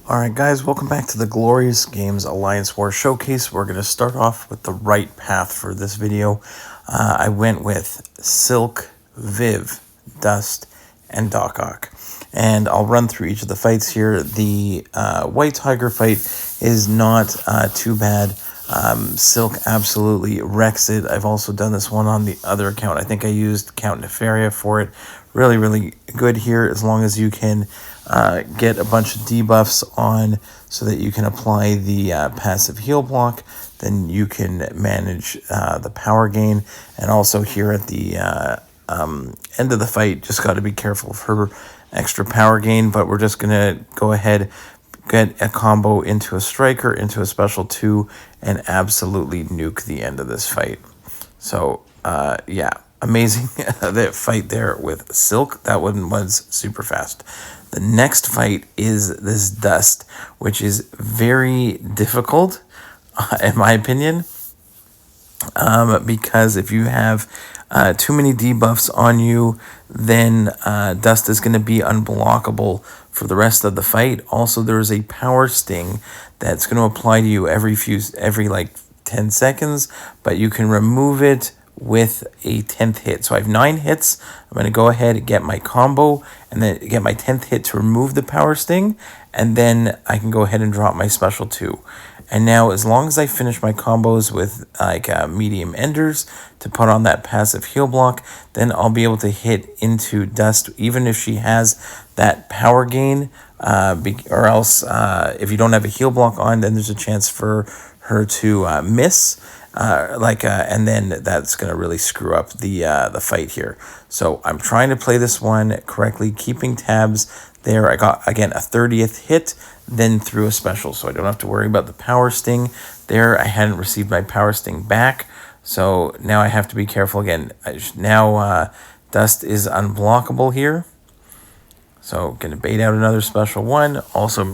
Alright guys, welcome back to the Glorious Games Alliance War Showcase. We're going to start off with the right path for this video. I went with Silk, Viv, Dust, and Dokok. And I'll run through each of the fights here. The White Tiger fight is not too bad. Silk absolutely wrecks it. I've also done this one on the other account. I think I used Count Nefaria for it. Really good here, as long as you can get a bunch of debuffs on so that you can apply the passive heal block. Then you can manage the power gain. And also here at the end of the fight, just got to be careful of her extra power gain. But we're just going to go ahead, get a combo into a striker, into a special 2, and absolutely nuke the end of this fight. So, yeah, amazing that fight there with Silk. That one was super fast. The next fight is this Dust, which is very difficult, in my opinion, because if you have too many debuffs on you, then Dust is going to be unblockable for the rest of the fight. Also, there is a power sting that's going to apply to you every like 10 seconds, but you can remove it with a 10th hit. So I have 9 hits. I'm going to go ahead and get my combo and then get my 10th hit to remove the power sting, and then I can go ahead and drop my special 2. And now, as long as I finish my combos with like medium enders to put on that passive heal block, then I'll be able to hit into Dust, even if she has that power gain. Or else, if you don't have a heal block on, then there's a chance for her to miss. And then that's going to really screw up the fight here. So I'm trying to play this one correctly, keeping tabs there. I got, again, a 30th hit, then through a special, so I don't have to worry about the power sting. There, I hadn't received my power sting back, so now I have to be careful again. Now Dust is unblockable here. So going to bait out another special 1. Also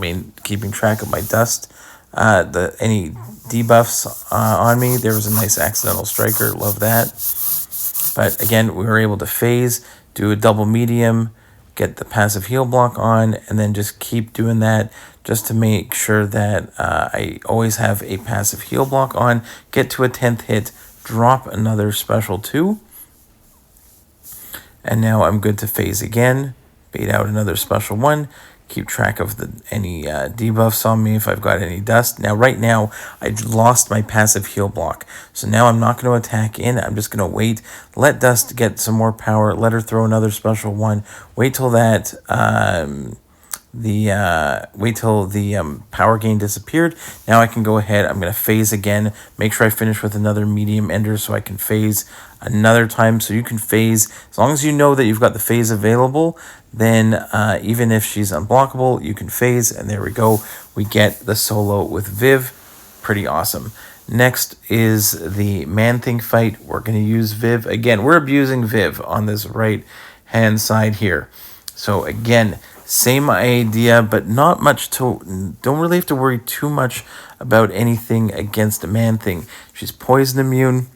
keeping track of my Dust. Any debuffs on me. There was a nice accidental striker. Love that. But again, we were able to phase, do a double medium, get the passive heal block on, and then just keep doing that just to make sure that I always have a passive heal block on. Get to a 10th hit, drop another special 2. And now I'm good to phase again. Bait out another special 1. Keep track of any debuffs on me if I've got any Dust. Now, right now, I lost my passive heal block. So now I'm not going to attack in. I'm just going to wait. Let Dust get some more power. Let her throw another special 1. Wait till that... wait till the power gain disappeared. Now I can go ahead. I'm going to phase again. Make sure I finish with another medium ender so I can phase another time. So you can phase as long as you know that you've got the phase available. Then even if she's unblockable, you can phase. And there we go. We get the solo with Viv. Pretty awesome. Next is the Man-Thing fight. We're going to use Viv. Again, we're abusing Viv on this right-hand side here. So again, same idea, but not much to... Don't really have to worry too much about anything against a Man-Thing. She's poison immune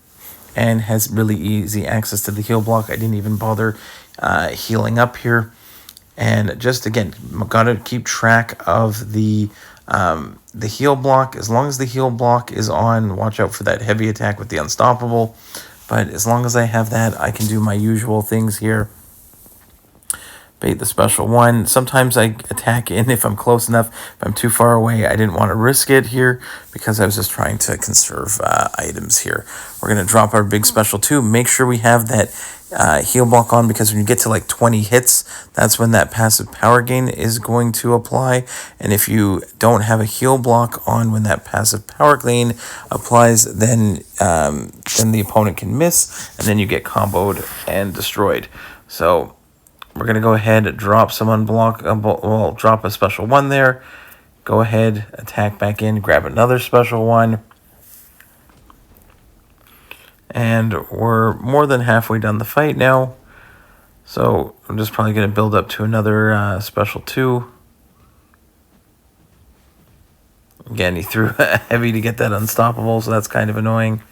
and has really easy access to the heal block. I didn't even bother healing up here. And just, again, got to keep track of the heal block. As long as the heal block is on, watch out for that heavy attack with the Unstoppable. But as long as I have that, I can do my usual things here. Bait the special 1. Sometimes I attack in if I'm close enough. If I'm too far away, I didn't want to risk it here because I was just trying to conserve items here. We're going to drop our big special 2. Make sure we have that heal block on, because when you get to like 20 hits, that's when that passive power gain is going to apply. And if you don't have a heal block on when that passive power gain applies, then the opponent can miss, and then you get comboed and destroyed. So we're going to go ahead and drop some unblockable, drop a special 1 there. Go ahead, attack back in, grab another special 1. And we're more than halfway done the fight now. So I'm just probably going to build up to another special 2. Again, he threw heavy to get that unstoppable, so that's kind of annoying.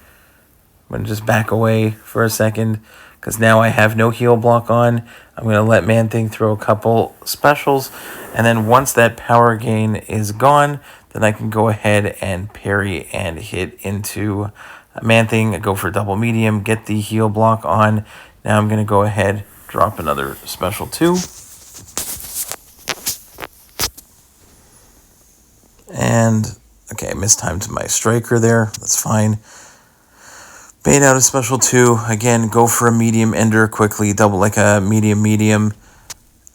I'm going to just back away for a second. because now I have no heal block on. I'm going to let Man-Thing throw a couple specials, and then once that power gain is gone, then I can go ahead and parry and hit into Man-Thing, go for double medium, get the heal block on. Now I'm going to go ahead, drop another special 2. And, okay, I mistimed my striker there. That's fine. Bait out a special 2. Again, go for a medium ender quickly. Double like a medium.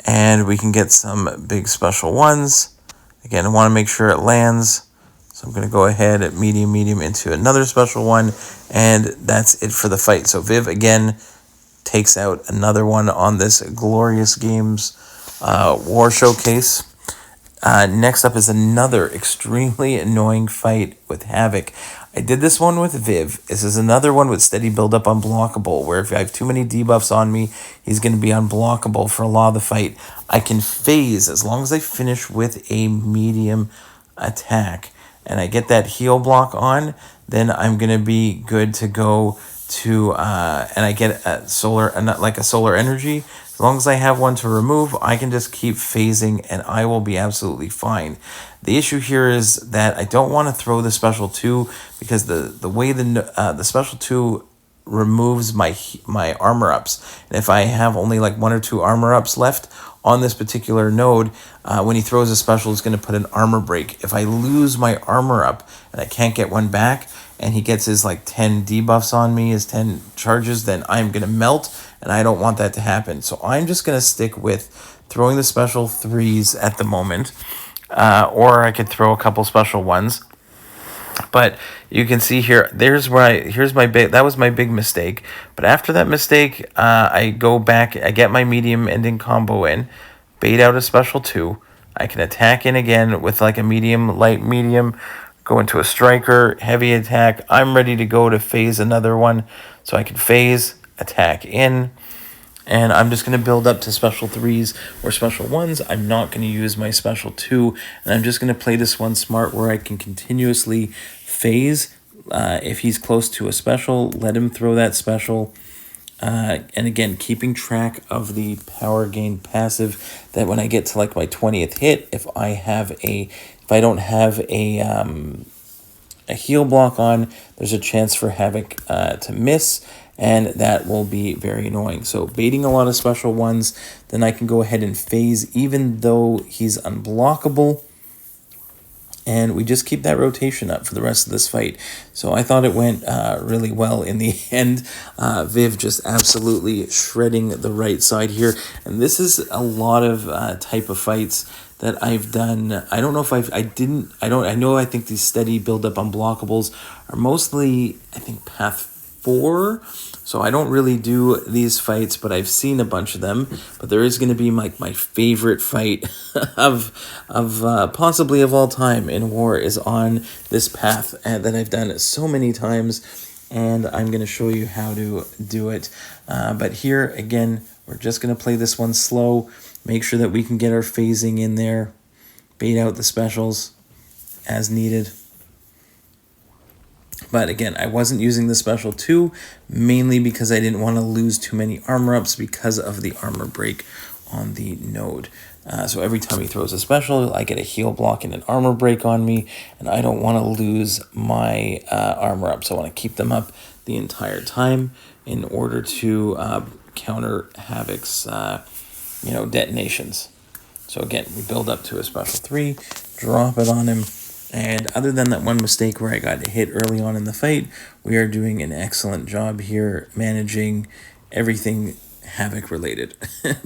And we can get some big special 1s. Again, I want to make sure it lands. So I'm going to go ahead at medium into another special 1. And that's it for the fight. So Viv, again, takes out another one on this Glorious Games War Showcase. Next up is another extremely annoying fight with Havok. I did this one with Viv. This is another one with steady build-up unblockable, where if I have too many debuffs on me, he's going to be unblockable for a lot of the fight. I can phase as long as I finish with a medium attack, and I get that heal block on, then I'm going to be good to go to, and I get a solar energy. As long as I have one to remove, I can just keep phasing and I will be absolutely fine. The issue here is that I don't want to throw the special 2 because the way the special 2 removes my armor ups. And if I have only like 1 or 2 armor ups left on this particular node, when he throws a special, it's going to put an armor break. If I lose my armor up and I can't get one back, and he gets his like 10 debuffs on me, his 10 charges, then I'm going to melt, and I don't want that to happen. So I'm just going to stick with throwing the special 3s at the moment, or I could throw a couple special 1s. But you can see here, that was my big mistake. But after that mistake, I go back, I get my medium ending combo in, bait out a special 2. I can attack in again with like a medium, light medium, go into a striker, heavy attack. I'm ready to go to phase another one. So I can phase, attack in, and I'm just going to build up to special 3s or special 1s. I'm not going to use my special 2, and I'm just going to play this one smart where I can continuously phase. If he's close to a special, let him throw that special. And again, keeping track of the power gain passive, that when I get to like my 20th hit, if I don't have a heal block on, there's a chance for Havok to miss, and that will be very annoying. So baiting a lot of special 1s, then I can go ahead and phase even though he's unblockable. And we just keep that rotation up for the rest of this fight. So I thought it went really well in the end. Viv just absolutely shredding the right side here. And this is a lot of type of fights that I've done. I don't know if I think these steady build up unblockables are mostly, I think, path 4. So I don't really do these fights, but I've seen a bunch of them. But there is going to be like my favorite fight of possibly of all time in war is on this path that I've done so many times, and I'm going to show you how to do it. But here again, we're just going to play this one slow. Make sure that we can get our phasing in there, bait out the specials as needed. But again, I wasn't using the special 2, mainly because I didn't want to lose too many armor ups because of the armor break on the node. So every time he throws a special, I get a heal block and an armor break on me, and I don't want to lose my armor ups. So I want to keep them up the entire time in order to counter Havok's detonations. So again, we build up to a special 3, drop it on him. And other than that one mistake where I got hit early on in the fight, we are doing an excellent job here managing everything Havok related,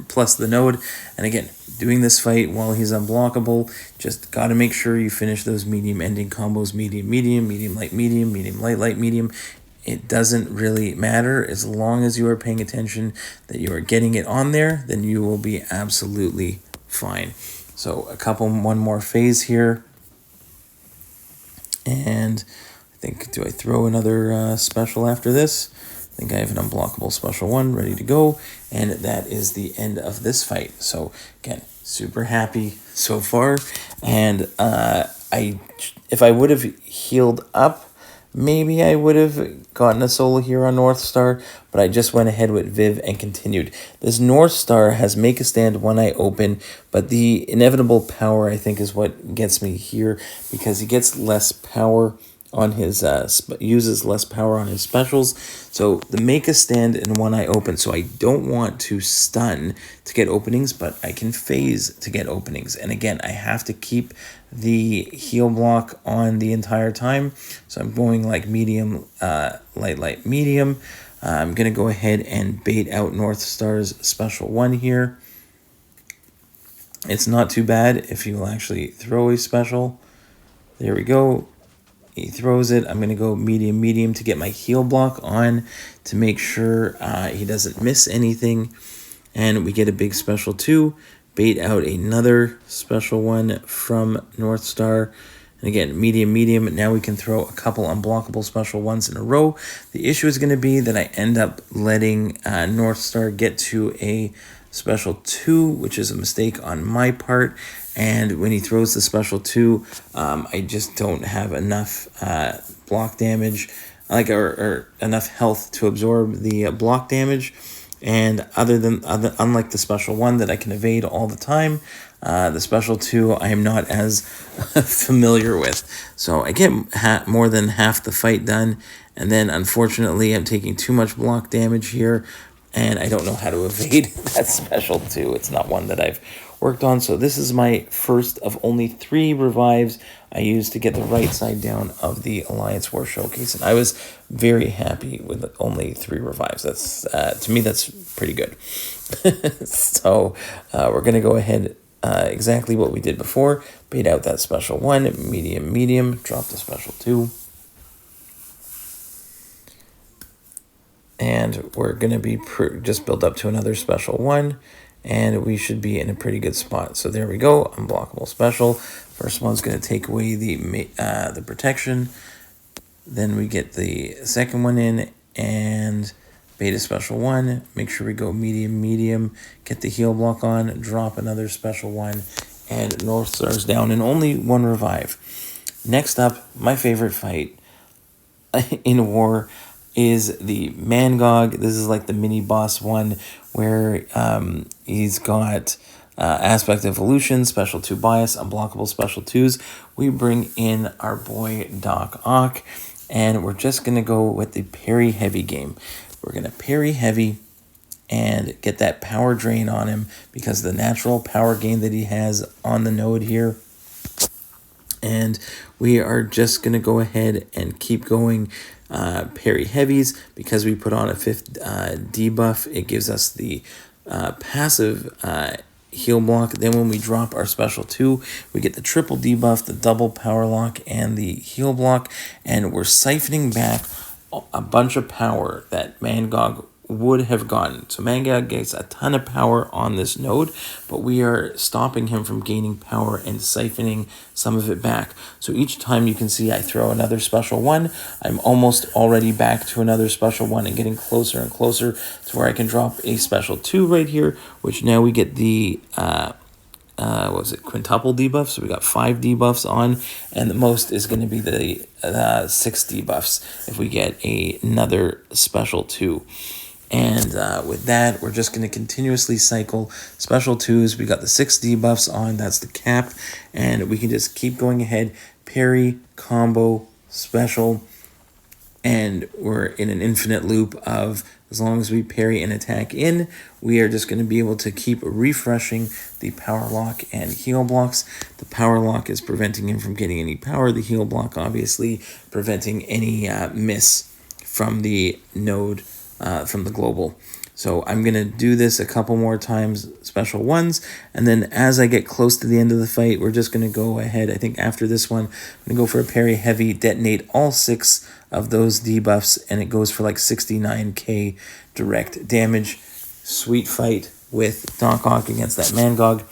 plus the node. And again, doing this fight while he's unblockable, just got to make sure you finish those medium ending combos, medium, light, medium, light, medium. It doesn't really matter as long as you are paying attention that you are getting it on there, then you will be absolutely fine. So one more phase here. And I think, do I throw another special after this? I think I have an unblockable special 1 ready to go. And that is the end of this fight. So again, super happy so far. And if I would have healed up, Maybe I would have gotten a solo here on Northstar, but I just went ahead with Viv and continued. This Northstar has make a stand one eye open, but the inevitable power, I think, is what gets me here, because he gets less power on his uses less power on his specials. So the make a stand and one eye open. So I don't want to stun to get openings, but I can phase to get openings. And again, I have to keep the heal block on the entire time. So I'm going like medium, light, medium. I'm gonna go ahead and bait out Northstar's special one here. It's not too bad if you will actually throw a special. There we go. He throws it. I'm going to go medium to get my heal block on to make sure he doesn't miss anything. And we get a big special 2. Bait out another special one from Northstar. And again, medium. Now we can throw a couple unblockable special ones in a row. The issue is going to be that I end up letting Northstar get to a special 2, which is a mistake on my part. And when he throws the special 2, I just don't have enough block damage, or enough health to absorb the block damage. And unlike the special 1 that I can evade all the time, the special 2 I am not as familiar with. So I get more than half the fight done, and then unfortunately I'm taking too much block damage here, and I don't know how to evade that special 2. It's not one that I've worked on. So this is my first of only 3 revives I used to get the right side down of the Alliance War Showcase. And I was very happy with only 3 revives. That's to me, that's pretty good. So we're going to go ahead exactly what we did before. Bait out that special 1, medium, drop the special 2. And we're going to be just build up to another special 1. And we should be in a pretty good spot. So there we go, unblockable special. First one's going to take away the protection. Then we get the second one in and beta special 1. Make sure we go medium. Get the heal block on, drop another special 1. And Northstar's down in only 1 revive. Next up, my favorite fight in war is the Mangog. This is like the mini boss one where he's got aspect evolution, special 2 bias, unblockable special 2s. We bring in our boy Doc Ock, and we're just going to go with the parry heavy game. We're going to parry heavy and get that power drain on him because of the natural power gain that he has on the node here. And we are just going to go ahead and keep going parry heavies because we put on a 5th debuff. It gives us the passive heal block. Then when we drop our special 2, we get the triple debuff, the double power lock, and the heal block. And we're siphoning back a bunch of power that Mangog would have gotten. So Mangog gets a ton of power on this node, but we are stopping him from gaining power and siphoning some of it back. So each time you can see I throw another special 1, I'm almost already back to another special 1 and getting closer and closer to where I can drop a special 2 right here, which now we get the quintuple debuff. So we got 5 debuffs on, and the most is going to be the 6 debuffs if we get another special 2. And with that, we're just going to continuously cycle special 2s. We got the 6 debuffs on, that's the cap, and we can just keep going ahead, parry, combo, special, and we're in an infinite loop of as long as we parry and attack in, we are just going to be able to keep refreshing the power lock and heal blocks. The power lock is preventing him from getting any power. The heal block, obviously, preventing any miss from the node, from the global. So I'm going to do this a couple more times, special 1s, and then as I get close to the end of the fight, we're just going to go ahead. I think after this one, I'm going to go for a parry heavy, detonate all 6 of those debuffs, and it goes for like 69k direct damage. Sweet fight with Doc Ock against that Mangog.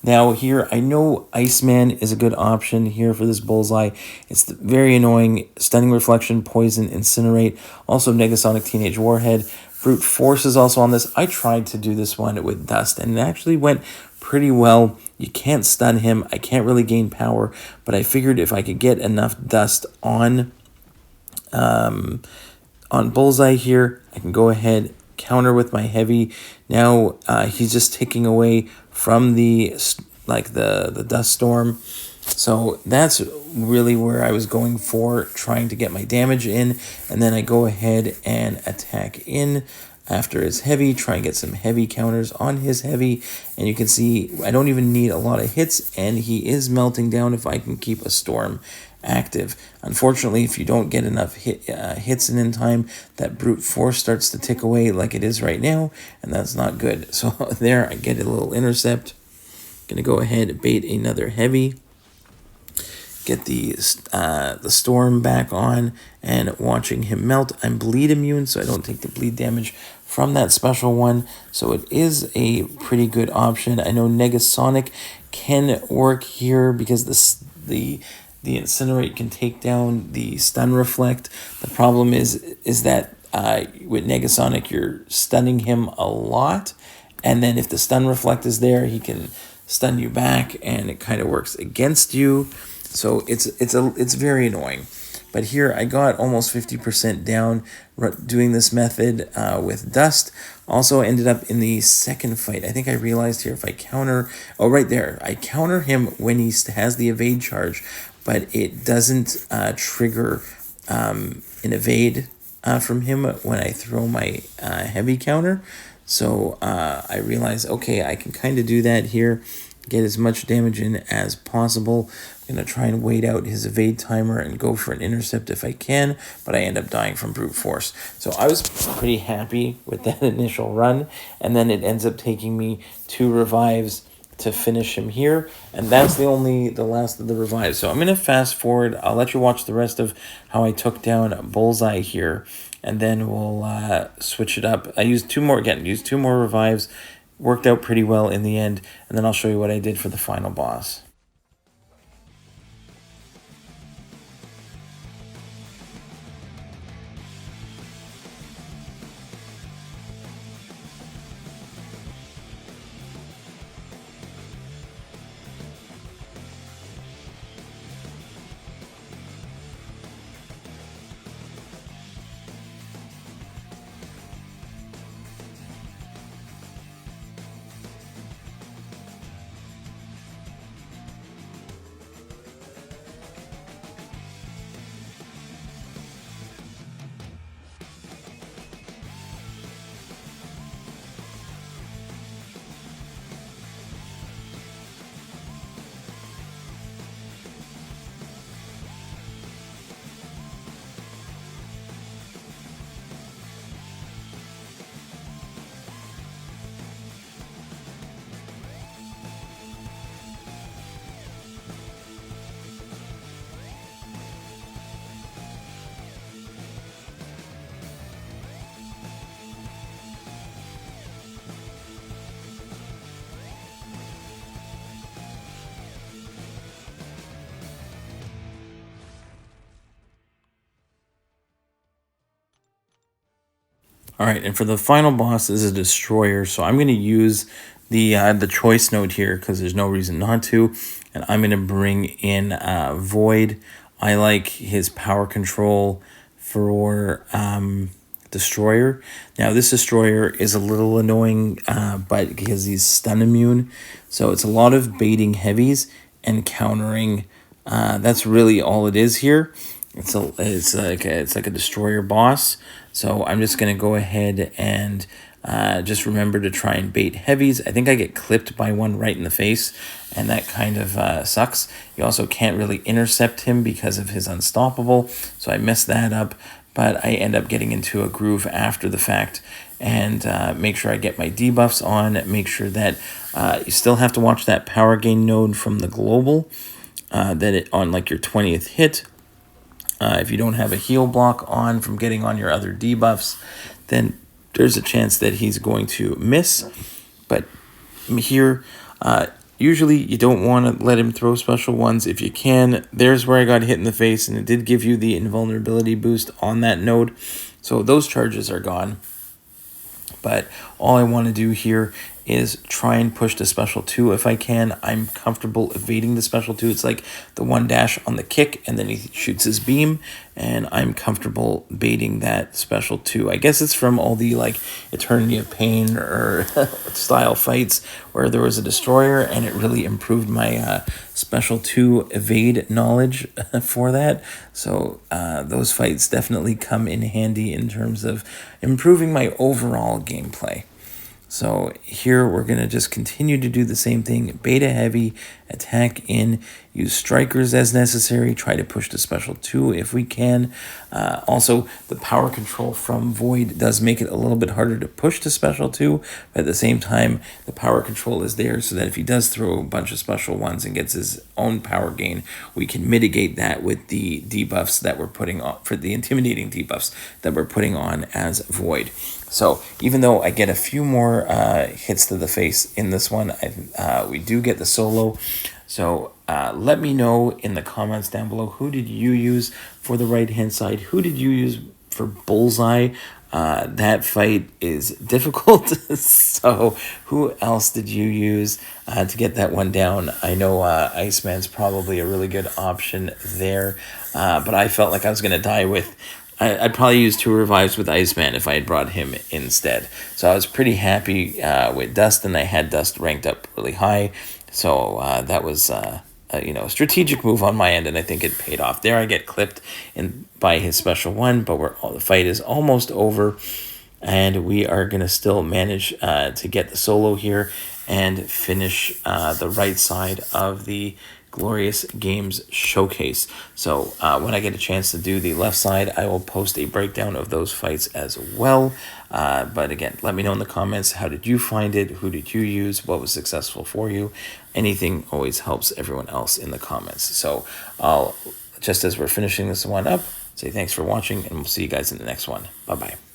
Now here, I know Iceman is a good option here for this Bullseye. It's very annoying. Stunning Reflection, Poison, Incinerate. Also Negasonic Teenage Warhead. Brute Force is also on this. I tried to do this one with Dust, and it actually went pretty well. You can't stun him. I can't really gain power, but I figured if I could get enough Dust on on Bullseye here, I can go ahead, counter with my heavy. Now he's just ticking away from the dust storm. So that's really where I was going for, trying to get my damage in. And then I go ahead and attack in after his heavy, try and get some heavy counters on his heavy. And you can see I don't even need a lot of hits, and he is melting down if I can keep a storm active. Unfortunately, if you don't get enough hits in time, that brute force starts to tick away like it is right now, and that's not good. So there, I get a little intercept. Gonna go ahead and bait another heavy, get the storm back on, and watching him melt. I'm bleed immune, so I don't take the bleed damage from that special one, so it is a pretty good option. I know Negasonic can work here because the Incinerate can take down the Stun Reflect. The problem is that with Negasonic, you're stunning him a lot, and then if the Stun Reflect is there, he can stun you back, and it kind of works against you. So it's very annoying. But here I got almost 50% down doing this method with Dust. Also ended up in the second fight. I think I realized here if I counter... Oh, right there. I counter him when he has the evade charge, but it doesn't trigger an evade from him when I throw my heavy counter. So I realized, okay, I can kind of do that here. Get as much damage in as possible. I'm going to try and wait out his evade timer and go for an intercept if I can, but I end up dying from brute force. So I was pretty happy with that initial run, and then it ends up taking me 2 revives to finish him here, and that's the last of the revives. So I'm going to fast forward. I'll let you watch the rest of how I took down Bullseye here, and then we'll switch it up. I used 2 more revives. Worked out pretty well in the end, and then I'll show you what I did for the final boss. All right, and for the final boss is a destroyer, so I'm going to use the choice node here because there's no reason not to, and I'm going to bring in Void. I like his power control for destroyer. Now this destroyer is a little annoying, but because he's stun immune, so it's a lot of baiting heavies and countering. That's really all it is here. It's like a destroyer boss. So I'm just gonna go ahead and just remember to try and bait heavies. I think I get clipped by one right in the face, and that kind of sucks. You also can't really intercept him because of his unstoppable, so I messed that up. But I end up getting into a groove after the fact, and make sure I get my debuffs on. Make sure that you still have to watch that power gain node from the global. That it on like your 20th hit. If you don't have a heal block on from getting on your other debuffs, then there's a chance that he's going to miss. But here, usually you don't want to let him throw special ones if you can. There's where I got hit in the face, and it did give you the invulnerability boost on that node. So those charges are gone. But all I want to do here is try and push the special 2 if I can. I'm comfortable evading the special 2. It's like the 1 dash on the kick, and then he shoots his beam, and I'm comfortable baiting that special 2. I guess it's from all the like Eternity of Pain or style fights where there was a destroyer, and it really improved my special 2 evade knowledge for that. So those fights definitely come in handy in terms of improving my overall gameplay. So here we're going to just continue to do the same thing. Beta heavy, attack in, use strikers as necessary, try to push the special 2 if we can. Also, the power control from Void does make it a little bit harder to push the special 2, but at the same time, the power control is there so that if he does throw a bunch of special ones and gets his own power gain, we can mitigate that with the debuffs that we're putting on, for the intimidating debuffs that we're putting on as Void. So even though I get a few more hits to the face in this one, we do get the solo. So let me know in the comments down below, who did you use for the right-hand side? Who did you use for Bullseye? That fight is difficult. So who else did you use to get that one down? I know Iceman's probably a really good option there, but I felt like I was going to die with... I'd probably use 2 revives with Iceman if I had brought him instead. So I was pretty happy with Dust, and I had Dust ranked up really high. So that was a strategic move on my end, and I think it paid off. There I get clipped by his special 1, but the fight is almost over, and we are going to still manage to get the solo here and finish the right side of the Glorious Games showcase. So when I get a chance to do the left side, I will post a breakdown of those fights as well. But again, let me know in the comments, how did you find it? Who did you use? What was successful for you? Anything always helps everyone else in the comments. So I'll, just as we're finishing this one up, say thanks for watching, and we'll see you guys in the next one. Bye-bye.